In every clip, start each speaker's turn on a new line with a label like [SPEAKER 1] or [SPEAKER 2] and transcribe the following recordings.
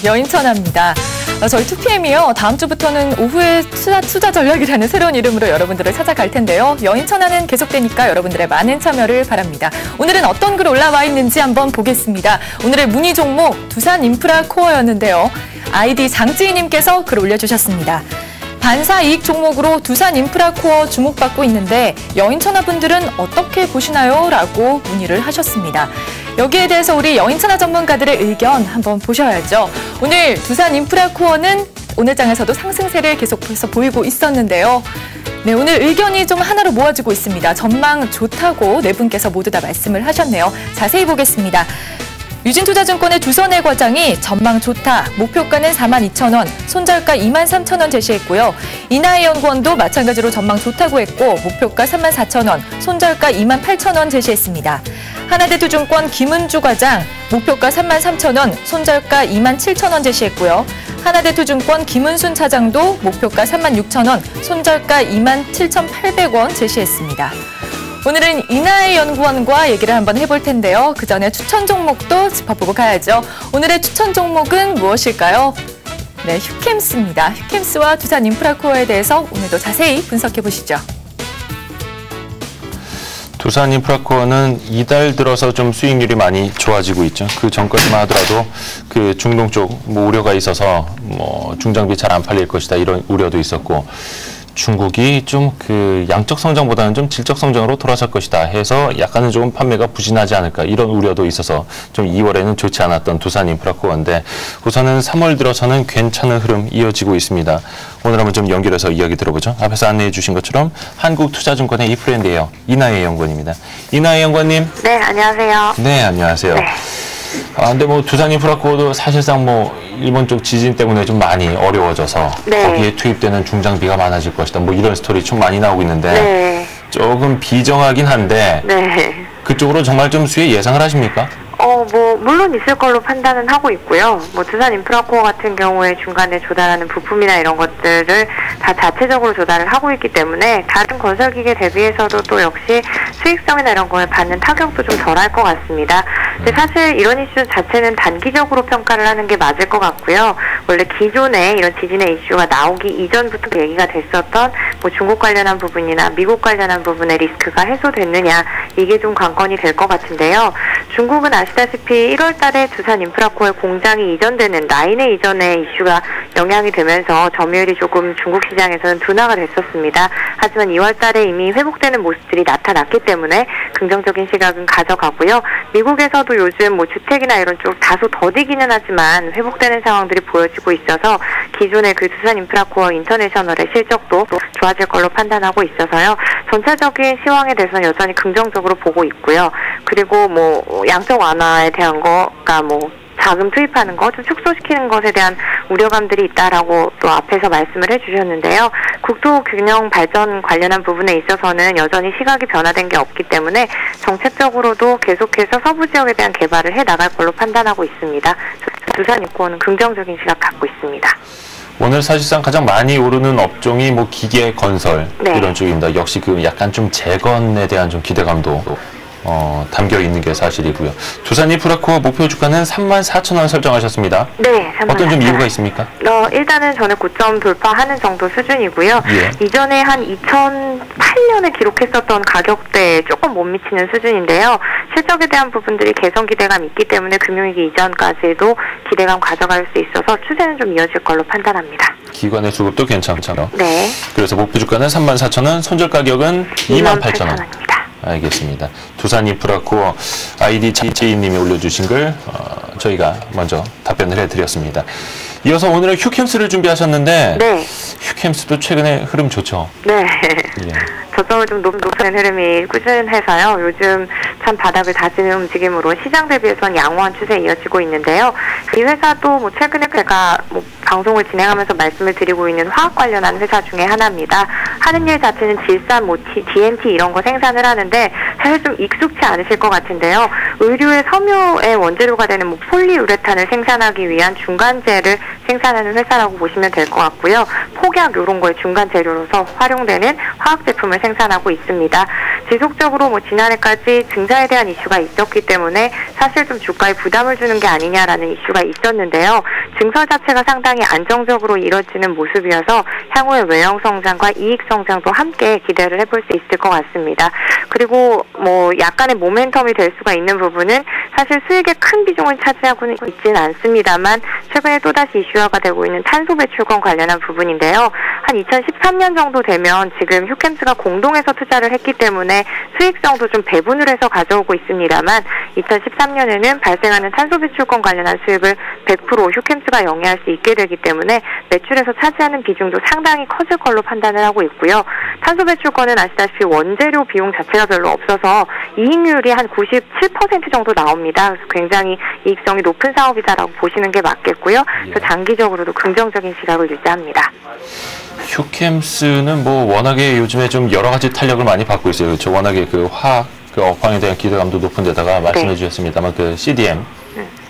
[SPEAKER 1] 여인천하입니다. 저희 2PM이요. 다음 주부터는 오후에 투자 전략이라는 새로운 이름으로 여러분들을 찾아갈 텐데요. 여인천하는 계속되니까 여러분들의 많은 참여를 바랍니다. 오늘은 어떤 글 올라와 있는지 한번 보겠습니다. 오늘의 문의 종목 두산인프라코어였는데요. 아이디 장지희님께서 글 올려주셨습니다. 반사이익 종목으로 두산인프라코어 주목받고 있는데 여인천하분들은 어떻게 보시나요? 라고 문의를 하셨습니다. 여기에 대해서 우리 여인천하 전문가들의 의견 한번 보셔야죠. 오늘 두산인프라코어는 오늘 장에서도 상승세를 계속해서 보이고 있었는데요. 네, 오늘 의견이 좀 하나로 모아지고 있습니다. 전망 좋다고 네 분께서 모두 다 말씀을 하셨네요. 자세히 보겠습니다. 유진투자증권의 주선혜 과장이 전망 좋다, 목표가는 42,000원, 손절가 23,000원 제시했고요. 이나해연구원도 마찬가지로 전망 좋다고 했고 목표가 34,000원, 손절가 28,000원 제시했습니다. 하나대투증권 김은주 과장, 목표가 33,000원, 손절가 27,000원 제시했고요. 하나대투증권 김은순 차장도 목표가 36,000원, 손절가 27,800원 제시했습니다. 오늘은 이나해연구원과 얘기를 한번 해볼 텐데요. 그 전에 추천 종목도 짚어보고 가야죠. 오늘의 추천 종목은 무엇일까요? 네, 휴캠스입니다. 휴캠스와 두산인프라코어에 대해서 오늘도 자세히 분석해 보시죠.
[SPEAKER 2] 두산인프라코어는 이달 들어서 좀 수익률이 많이 좋아지고 있죠. 그 전까지만 하더라도 그 중동 쪽 우려가 있어서 중장비 잘 안 팔릴 것이다 이런 우려도 있었고, 중국이 좀 그 양적 성장보다는 좀 질적 성장으로 돌아설 것이다 해서 약간은 조금 판매가 부진하지 않을까 이런 우려도 있어서 좀 2월에는 좋지 않았던 두산인프라코어인데 우선은 3월 들어서는 괜찮은 흐름 이어지고 있습니다. 오늘 한번 좀 연결해서 이야기 들어보죠. 앞에서 안내해 주신 것처럼 한국투자증권의 이 프렌드예요. 이나해 연구원입니다. 이나해 연구원님.
[SPEAKER 3] 네, 안녕하세요.
[SPEAKER 2] 네, 안녕하세요. 네. 근데 두산인프라코어도 사실상 일본 쪽 지진 때문에 좀 많이 어려워져서 네. 거기에 투입되는 중장비가 많아질 것이다. 이런 스토리 좀 많이 나오고 있는데 네. 조금 비정하긴 한데 네. 그쪽으로 정말 좀 수혜 예상을 하십니까?
[SPEAKER 3] 물론 있을 걸로 판단은 하고 있고요. 두산인프라코어 같은 경우에 중간에 조달하는 부품이나 이런 것들을 다 자체적으로 조달을 하고 있기 때문에 다른 건설기계 대비해서도 또 역시 수익성이나 이런 거에 받는 타격도 좀 덜할 것 같습니다. 근데 사실 이런 이슈 자체는 단기적으로 평가를 하는 게 맞을 것 같고요. 원래 기존에 이런 지진의 이슈가 나오기 이전부터 얘기가 됐었던 중국 관련한 부분이나 미국 관련한 부분의 리스크가 해소됐느냐, 이게 좀 관건이 될 것 같은데요. 중국은 아시다시피 1월 달에 두산인프라코어의 공장이 이전되는 라인의 이전의 이슈가 영향이 되면서 점유율이 조금 중국 시장에서는 둔화가 됐었습니다. 하지만 2월 달에 이미 회복되는 모습들이 나타났기 때문에 긍정적인 시각은 가져가고요. 미국에서도 요즘 주택이나 이런 쪽 다소 더디기는 하지만 회복되는 상황들이 보여지고 있어서 기존의 그 두산인프라코어 인터내셔널의 실적도 좋아질 걸로 판단하고 있어서요. 전체적인 시황에 대해서는 여전히 긍정적으로 보고 있고요. 그리고 양적 완화에 대한 거가 자금 투입하는 거 좀 축소시키는 것에 대한 우려감들이 있다라고 또 앞에서 말씀을 해주셨는데요. 국토 균형 발전 관련한 부분에 있어서는 여전히 시각이 변화된 게 없기 때문에 정책적으로도 계속해서 서부 지역에 대한 개발을 해 나갈 걸로 판단하고 있습니다. 두산인프라코어는 긍정적인 시각 갖고 있습니다.
[SPEAKER 2] 오늘 사실상 가장 많이 오르는 업종이 기계 건설 네. 이런 쪽입니다. 역시 약간 좀 재건에 대한 좀 기대감도 담겨 있는 게 사실이고요. 두산인프라코어 목표 주가는 34,000원 설정하셨습니다.
[SPEAKER 3] 네,
[SPEAKER 2] 어떤 좀 이유가 있습니까?
[SPEAKER 3] 일단은 저는 고점 돌파하는 정도 수준이고요. 예. 이전에 한 2008년에 기록했었던 가격대에 조금 못 미치는 수준인데요. 실적에 대한 부분들이 개선 기대감이 있기 때문에 금융위기 이전까지도 기대감 가져갈 수 있어서 추세는 좀 이어질 걸로 판단합니다.
[SPEAKER 2] 기관의 수급도 괜찮죠?
[SPEAKER 3] 네.
[SPEAKER 2] 그래서 목표 주가는 34,000원, 손절 가격은 28,000원. 알겠습니다. 두산인프라코어 아이디 장지희님이 올려주신 글 저희가 먼저 답변을 해드렸습니다. 이어서 오늘은 휴캠스를 준비하셨는데 네. 휴캠스도 최근에 흐름 좋죠?
[SPEAKER 3] 네.
[SPEAKER 2] 예.
[SPEAKER 3] 저점을 좀 높은 흐름이 꾸준해서요. 요즘 참 바닥을 다지는 움직임으로 시장 대비해서는 양호한 추세에 이어지고 있는데요. 이 회사도 최근에 제가 방송을 진행하면서 말씀을 드리고 있는 화학 관련한 회사 중에 하나입니다. 하는 일 자체는 질산, DNT 이런 거 생산을 하는데 사실 좀 익숙치 않으실 것 같은데요. 의류의 섬유의 원재료가 되는 폴리우레탄을 생산하기 위한 중간재를 생산하는 회사라고 보시면 될 것 같고요. 폭약 이런 거에 중간 재료로서 활용되는 화학 제품을 생산하고 있습니다. 지속적으로 지난해까지 증자에 대한 이슈가 있었기 때문에 사실 좀 주가에 부담을 주는 게 아니냐라는 이슈가 있었는데요. 증설 자체가 상당히 안정적으로 이뤄지는 모습이어서 향후의 외형 성장과 이익 성장도 함께 기대를 해볼 수 있을 것 같습니다. 그리고 약간의 모멘텀이 될 수가 있는 부분은 사실 수익의 큰 비중을 차지하고는 있지는 않습니다만 최근에 또다시 이슈화가 되고 있는 탄소 배출권 관련한 부분인데요. 한 2013년 정도 되면 지금 휴캠스가 공동해서 투자를 했기 때문에 수익성도 좀 배분을 해서 가져오고 있습니다만 2013년에는 발생하는 탄소 배출권 관련한 수익을 100% 휴캠스가 영위할 수 있게 되기 때문에 매출에서 차지하는 비중도 상당히 커질 걸로 판단을 하고 있고요. 탄소 배출권은 아시다시피 원재료 비용 자체가 별로 없어서 이익률이 한 97% 정도 나옵니다. 그래서 굉장히 이익성이 높은 사업이다라고 보시는 게 맞겠고요. 그래서 장기적으로도 긍정적인 시각을 유지합니다.
[SPEAKER 2] 휴캠스는 워낙에 요즘에 좀 여러 가지 탄력을 많이 받고 있어요. 그렇죠. 워낙에 그 화학, 업황에 대한 기대감도 높은 데다가 말씀해 주셨습니다만 그 CDM,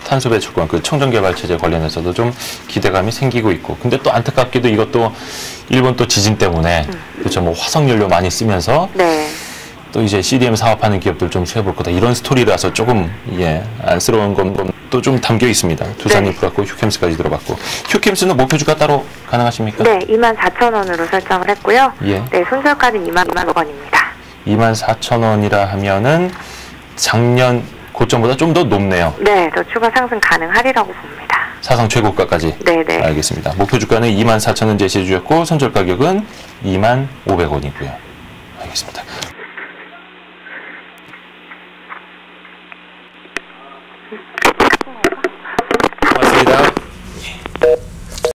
[SPEAKER 2] 탄소 배출권, 그 청정개발 체제 관련해서도 좀 기대감이 생기고 있고. 근데 또 안타깝게도 이것도 일본 또 지진 때문에 그렇죠. 화석연료 많이 쓰면서 또 이제 CDM 사업하는 기업들 좀 수혜볼 거다. 이런 스토리라서 조금 안쓰러운 건 또 좀 담겨 있습니다. 두산인프라코 휴캠스까지 들어봤고. 휴캠스는 목표 주가 따로 가능하십니까?
[SPEAKER 3] 네, 24,000원으로 설정을 했고요.
[SPEAKER 2] 예.
[SPEAKER 3] 네, 손절가는 25,000원입니다.
[SPEAKER 2] 24,000원이라 하면은 작년 고점보다 좀 더 높네요.
[SPEAKER 3] 네, 더 추가 상승 가능하리라고 봅니다.
[SPEAKER 2] 사상 최고가까지?
[SPEAKER 3] 네네.
[SPEAKER 2] 알겠습니다. 목표 주가는 24,000원 제시해 주셨고 손절 가격은 25,500원이고요. 알겠습니다. 고맙습니다.